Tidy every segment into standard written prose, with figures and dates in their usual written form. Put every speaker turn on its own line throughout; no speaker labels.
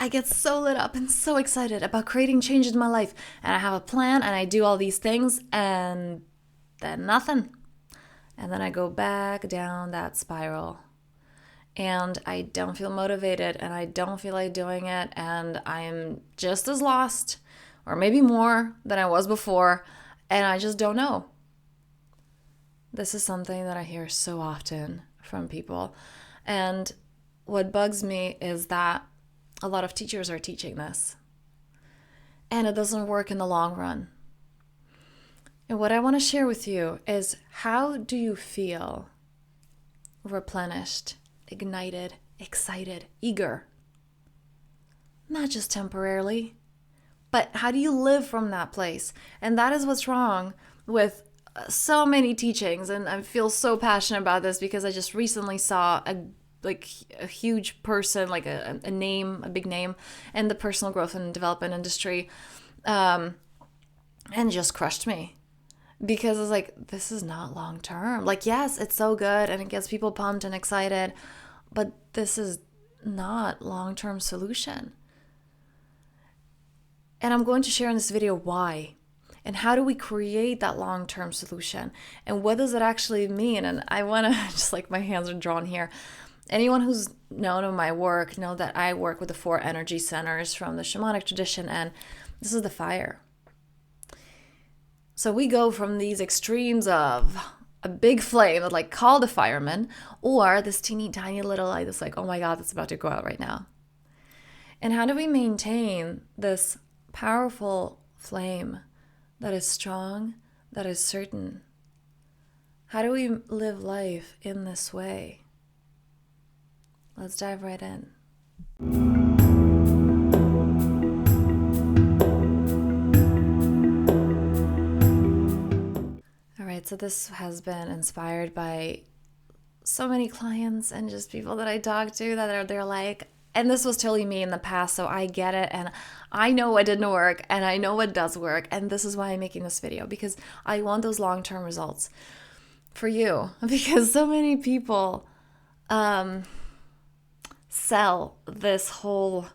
I get so lit up and so excited about creating change in my life. And I have a plan and I do all these things and then nothing. And then I go back down that spiral. And I don't feel motivated and I don't feel like doing it. And I'm just as lost, or maybe more than I was before. And I just don't know. This is something that I hear so often from people. And what bugs me is that a lot of teachers are teaching this. And it doesn't work in the long run. And what I want to share with you is, how do you feel replenished, ignited, excited, eager? Not just temporarily, but how do you live from that place? And that is what's wrong with so many teachings. And I feel so passionate about this because I just recently saw a huge person, like a big name in the personal growth and development industry, and just crushed me. Because it's like, this is not long term. Like, yes, it's so good and it gets people pumped and excited, but this is not long-term solution. And I'm going to share in this video why. And how do we create that long-term solution? And what does it actually mean? And I want to, just like my hands are drawn here. Anyone who's known of my work know that I work with the 4 energy centers from the shamanic tradition, and this is the fire. So we go from these extremes of a big flame that like called a fireman, or this teeny tiny little light that's like, oh my God, that's about to go out right now. And how do we maintain this powerful flame that is strong, that is certain? How do we live life in this way? Let's dive right in. All right, so this has been inspired by so many clients and just people that I talk to that they're like, and this was totally me in the past, so I get it, and I know what didn't work, and I know what does work, and this is why I'm making this video, because I want those long-term results for you, because so many people sell this whole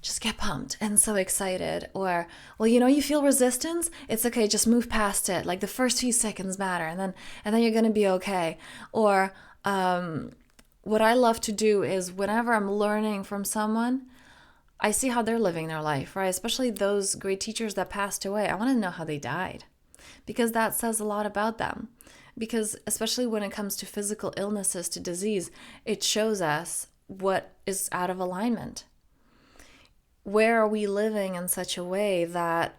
just get pumped and so excited, or, well, you feel resistance, it's okay, just move past it, like the first few seconds matter, and then you're gonna be okay. Or what I love to do is, whenever I'm learning from someone, I see how they're living their life, right? Especially those great teachers that passed away. I want to know how they died, because that says a lot about them. Because especially when it comes to physical illnesses, to disease, it shows us what is out of alignment. Where are we living in such a way that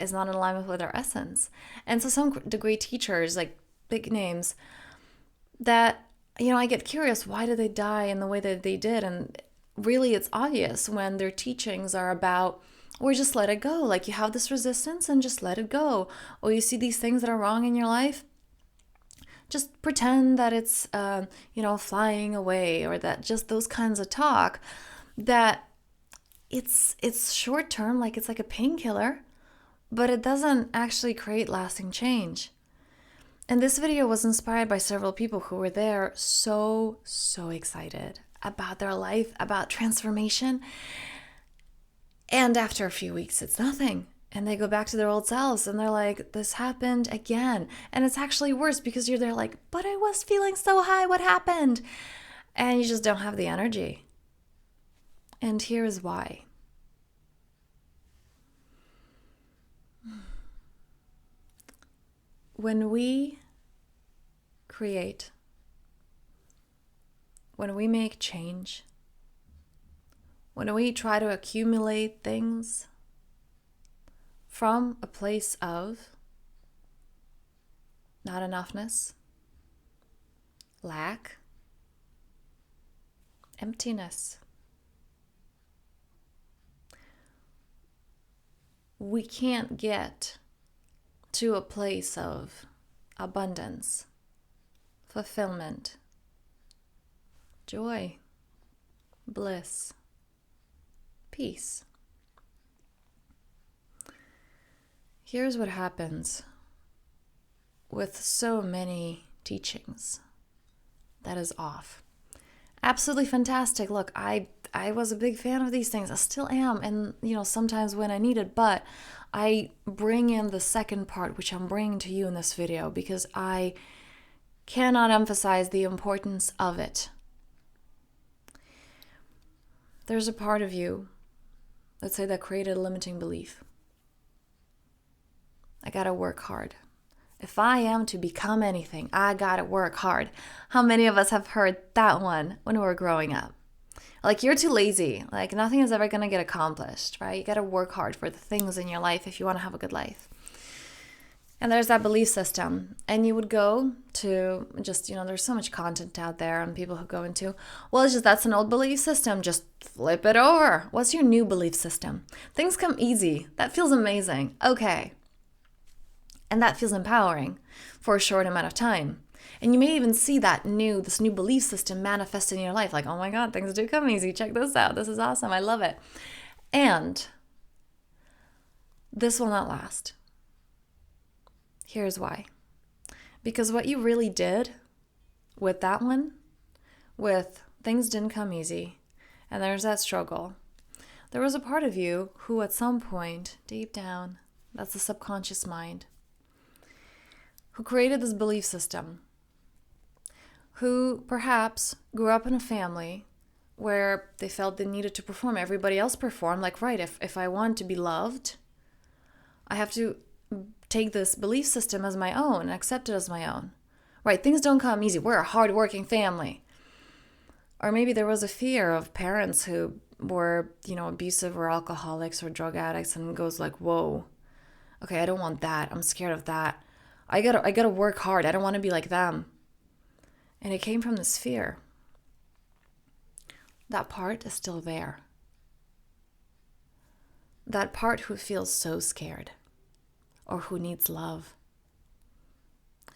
is not in alignment with our essence? And so the great teachers, like big names, that, I get curious, why did they die in the way that they did? And really, it's obvious when their teachings are about, or just let it go. Like, you have this resistance and just let it go. Or you see these things that are wrong in your life, just pretend that it's, flying away, or that just those kinds of talk that it's short term, like it's like a painkiller, but it doesn't actually create lasting change. And this video was inspired by several people who were there so excited about their life, about transformation. And after a few weeks, it's nothing. And they go back to their old selves and they're like, this happened again. And it's actually worse, because you're there like, but I was feeling so high, what happened? And you just don't have the energy. And here is why. When we create, when we make change, when we try to accumulate things from a place of not enoughness, lack, emptiness, we can't get to a place of abundance, fulfillment, joy, bliss, peace. Here's what happens with so many teachings that is off. Absolutely fantastic. Look, I I was a big fan of these things. I still am. And, sometimes when I need it, but I bring in the second part, which I'm bringing to you in this video, because I cannot emphasize the importance of it. There's a part of you, let's say, that created a limiting belief. I gotta work hard. If I am to become anything, I gotta work hard. How many of us have heard that one when we were growing up? Like, you're too lazy. Like, nothing is ever gonna get accomplished, right? You gotta work hard for the things in your life if you wanna have a good life. And there's that belief system. And you would go to just, there's so much content out there and people who go into, well, it's just, that's an old belief system. Just flip it over. What's your new belief system? Things come easy. That feels amazing. Okay. And that feels empowering for a short amount of time. And you may even see this new belief system manifest in your life. Like, oh my God, things do come easy. Check this out. This is awesome. I love it. And this will not last. Here's why. Because what you really did with that one, with things didn't come easy, and there's that struggle, there was a part of you who at some point, deep down, that's the subconscious mind, who created this belief system, who perhaps grew up in a family where they felt they needed to perform. Everybody else performed. Like, right, if I want to be loved, I have to take this belief system as my own and accept it as my own. Right, things don't come easy. We're a hardworking family. Or maybe there was a fear of parents who were, abusive or alcoholics or drug addicts, and goes like, whoa, okay, I don't want that. I'm scared of that. I gotta work hard. I don't want to be like them. And it came from this fear. That part is still there. That part who feels so scared, or who needs love,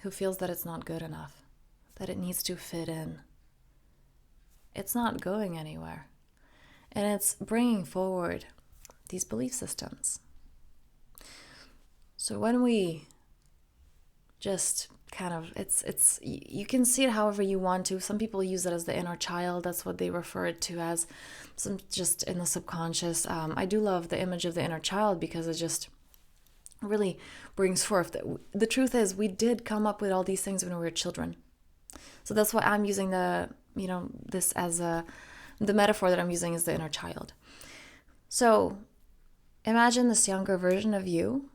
who feels that it's not good enough, that it needs to fit in. It's not going anywhere. And it's bringing forward these belief systems. So when we just kind of, it's you can see it however you want to. Some people use it as the inner child. That's what they refer it to as, some just in the subconscious. I do love the image of the inner child because it just really brings forth that the truth is we did come up with all these things when we were children. So that's why I'm using this as the metaphor that I'm using is the inner child. So imagine this younger version of you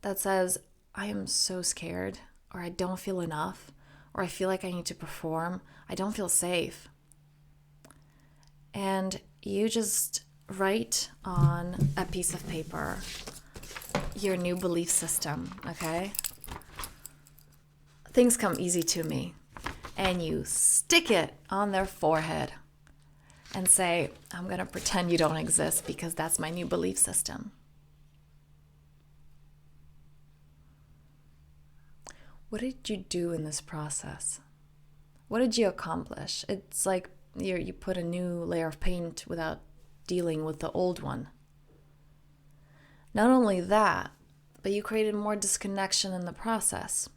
that says, I am so scared, or I don't feel enough, or I feel like I need to perform. I don't feel safe. And you just write on a piece of paper your new belief system, okay? Things come easy to me. And you stick it on their forehead and say, I'm going to pretend you don't exist because that's my new belief system. What did you do in this process? What did you accomplish? It's like you put a new layer of paint without dealing with the old one. Not only that, but you created more disconnection in the process.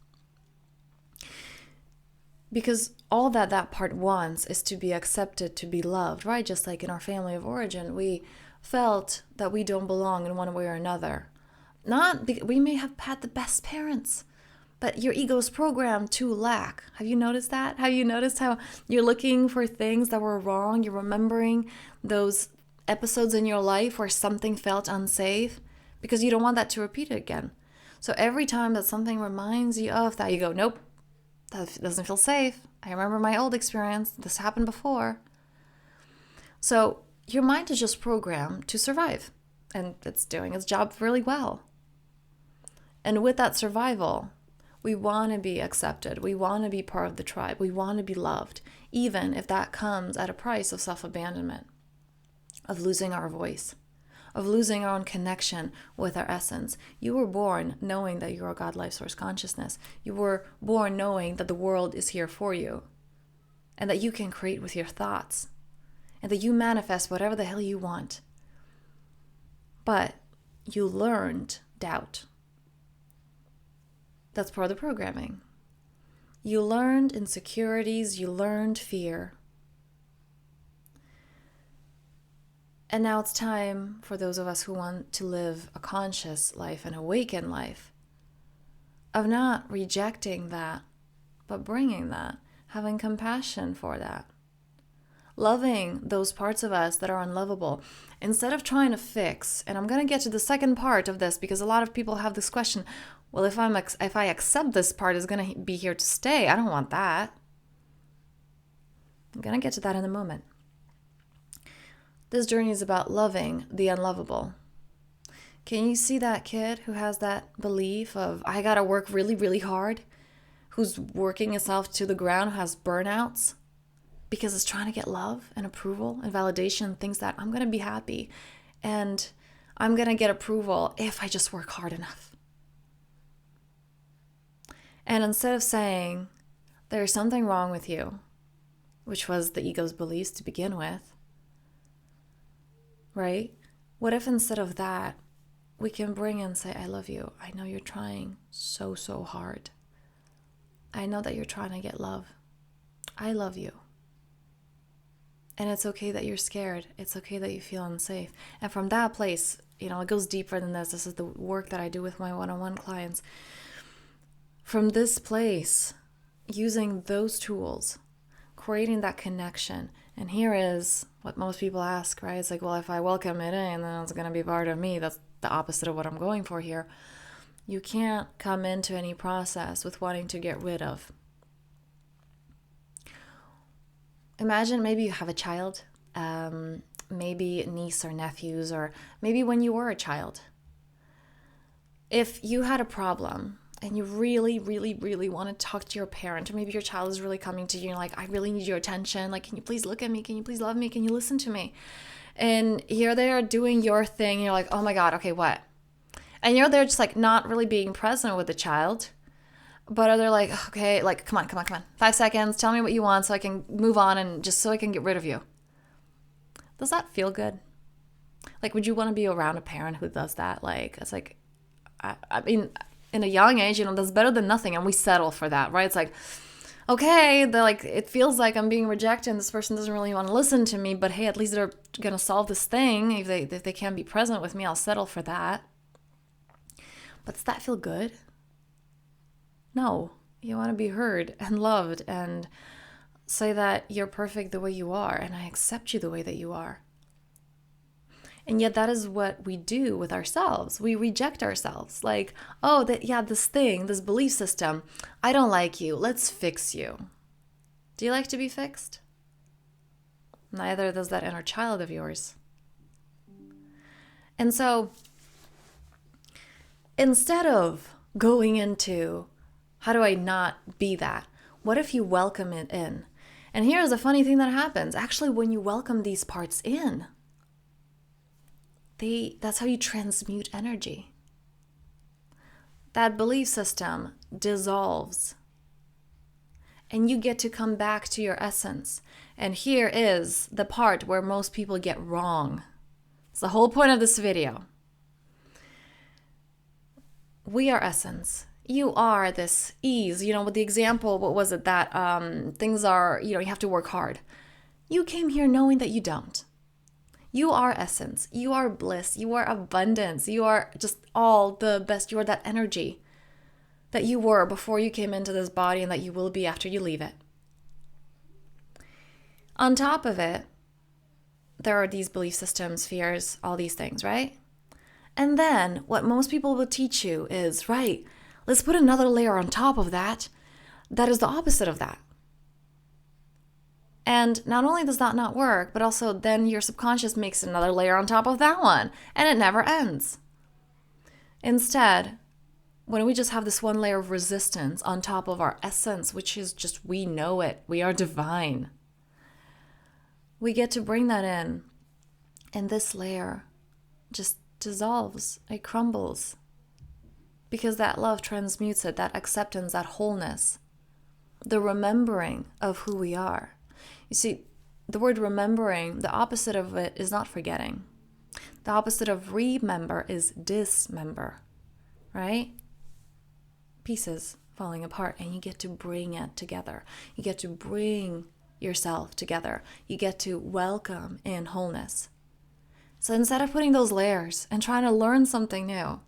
Because all that part wants is to be accepted, to be loved, right? Just like in our family of origin, we felt that we don't belong in one way or another. We may have had the best parents, but your ego is programmed to lack. Have you noticed that? Have you noticed how you're looking for things that were wrong? You're remembering those episodes in your life where something felt unsafe because you don't want that to repeat it again. So every time that something reminds you of that, you go, nope, that doesn't feel safe. I remember my old experience. This happened before. So your mind is just programmed to survive, and it's doing its job really well. And with that survival, we want to be accepted. We want to be part of the tribe. We want to be loved, even if that comes at a price of self-abandonment, of losing our voice, of losing our own connection with our essence. You were born knowing that you're a God life source consciousness. You were born knowing that the world is here for you and that you can create with your thoughts and that you manifest whatever the hell you want. But you learned doubt. That's part of the programming. You learned insecurities, you learned fear. And now it's time for those of us who want to live a conscious life, an awakened life, of not rejecting that, but bringing that, having compassion for that, loving those parts of us that are unlovable, instead of trying to fix. And I'm going to get to the second part of this, because a lot of people have this question, well, if I accept this part is going to be here to stay, I don't want that. I'm going to get to that in a moment. This journey is about loving the unlovable. Can you see that kid who has that belief of, I gotta work really, really hard, who's working himself to the ground, who has burnouts because it's trying to get love and approval and validation, thinks that I'm gonna be happy and I'm gonna get approval if I just work hard enough. And instead of saying, there's something wrong with you, which was the ego's beliefs to begin with, right? What if instead of that, we can bring and say, I love you. I know you're trying so, so hard. I know that you're trying to get love. I love you. And it's okay that you're scared. It's okay that you feel unsafe. And from that place, it goes deeper than this. This is the work that I do with my one-on-one clients. From this place, using those tools, creating that connection. And here is what most people ask, right? It's like, well, if I welcome it in, then it's going to be part of me. That's the opposite of what I'm going for here. You can't come into any process with wanting to get rid of. Imagine maybe you have a child, maybe niece or nephews, or maybe when you were a child. If you had a problem and you really, really, really want to talk to your parent, or maybe your child is really coming to you and you're like, I really need your attention. Like, can you please look at me? Can you please love me? Can you listen to me? And here they are doing your thing. And you're like, oh my God, okay, what? And you're there just like not really being present with the child. But they're like, okay, like, come on. 5 seconds. Tell me what you want so I can move on and just so I can get rid of you. Does that feel good? Like, would you want to be around a parent who does that? Like, it's like, I mean, in a young age, that's better than nothing. And we settle for that, right? It's like, okay, it feels like I'm being rejected and this person doesn't really want to listen to me, but hey, at least they're going to solve this thing. If they can't be present with me, I'll settle for that. But does that feel good? No. You want to be heard and loved and say that you're perfect the way you are and I accept you the way that you are. And yet that is what we do with ourselves. We reject ourselves. Like, oh, this thing, this belief system, I don't like you. Let's fix you. Do you like to be fixed? Neither does that inner child of yours. And so instead of going into, how do I not be that? What if you welcome it in? And here's a funny thing that happens. Actually, when you welcome these parts in, that's how you transmute energy. That belief system dissolves and you get to come back to your essence. And here is the part where most people get wrong. It's the whole point of this video. We are essence. You are this ease, with the example, what was it, that things are, you have to work hard. You came here knowing that you don't. You are essence. You are bliss. You are abundance. You are just all the best. You are that energy that you were before you came into this body and that you will be after you leave it. On top of it, there are these belief systems, fears, all these things, right? And then what most people will teach you is, right, let's put another layer on top of that. That is the opposite of that. And not only does that not work, but also then your subconscious makes another layer on top of that one, and it never ends. Instead, when we just have this one layer of resistance on top of our essence, which is just, we know it, we are divine, we get to bring that in, and this layer just dissolves, it crumbles, because that love transmutes it, that acceptance, that wholeness, the remembering of who we are. You see, the word remembering, the opposite of it is not forgetting. The opposite of remember is dismember, right? Pieces falling apart, and you get to bring it together. You get to bring yourself together. You get to welcome in wholeness. So instead of putting those layers and trying to learn something new,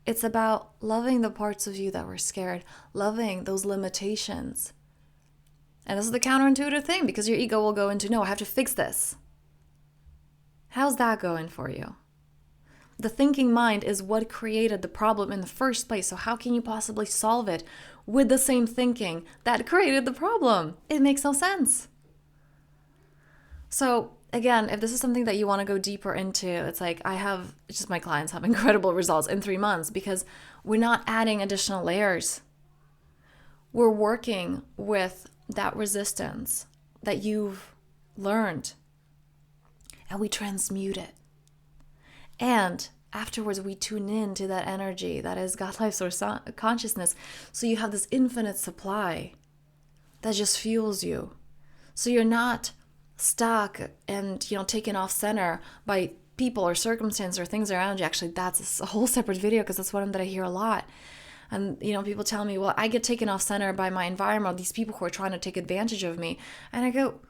it's about loving the parts of you that were scared, loving those limitations. And this is the counterintuitive thing, because your ego will go into, no, I have to fix this. How's that going for you? The thinking mind is what created the problem in the first place. So how can you possibly solve it with the same thinking that created the problem? It makes no sense. So again, if this is something that you want to go deeper into, it's like my clients have incredible results in 3 months because we're not adding additional layers. We're working with that resistance that you've learned, and we transmute it. And afterwards, we tune in to that energy that is God, life, source consciousness. So you have this infinite supply that just fuels you. So you're not stuck and taken off center by people or circumstance or things around you. Actually, that's a whole separate video because that's one that I hear a lot. And people tell me, well, I get taken off center by my environment, these people who are trying to take advantage of me. And I go,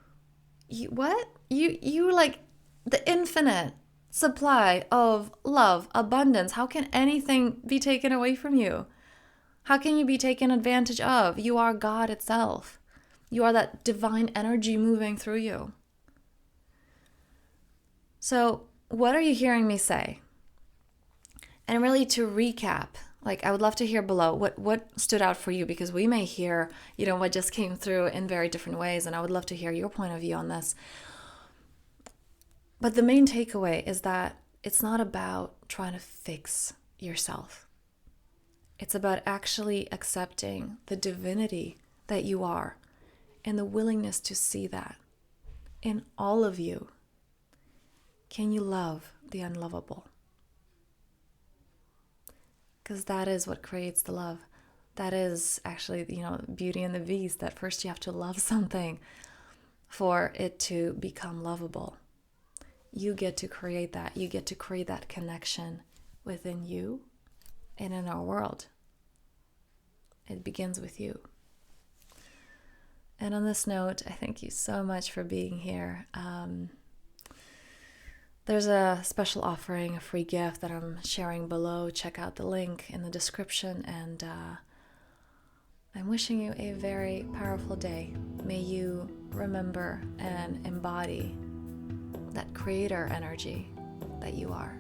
what? You like the infinite supply of love, abundance. How can anything be taken away from you? How can you be taken advantage of? You are God itself. You are that divine energy moving through you. So what are you hearing me say? And really, to recap, I would love to hear below what stood out for you, because we may hear, what just came through in very different ways, and I would love to hear your point of view on this. But the main takeaway is that it's not about trying to fix yourself. It's about actually accepting the divinity that you are and the willingness to see that in all of you. Can you love the unlovable? Because that is what creates the love. That is actually, Beauty and the Beast, that first you have to love something for it to become lovable. You get to create that. You get to create that connection within you and in our world. It begins with you. And on this note, I thank you so much for being here. There's a special offering, a free gift that I'm sharing below. Check out the link in the description. And I'm wishing you a very powerful day. May you remember and embody that creator energy that you are.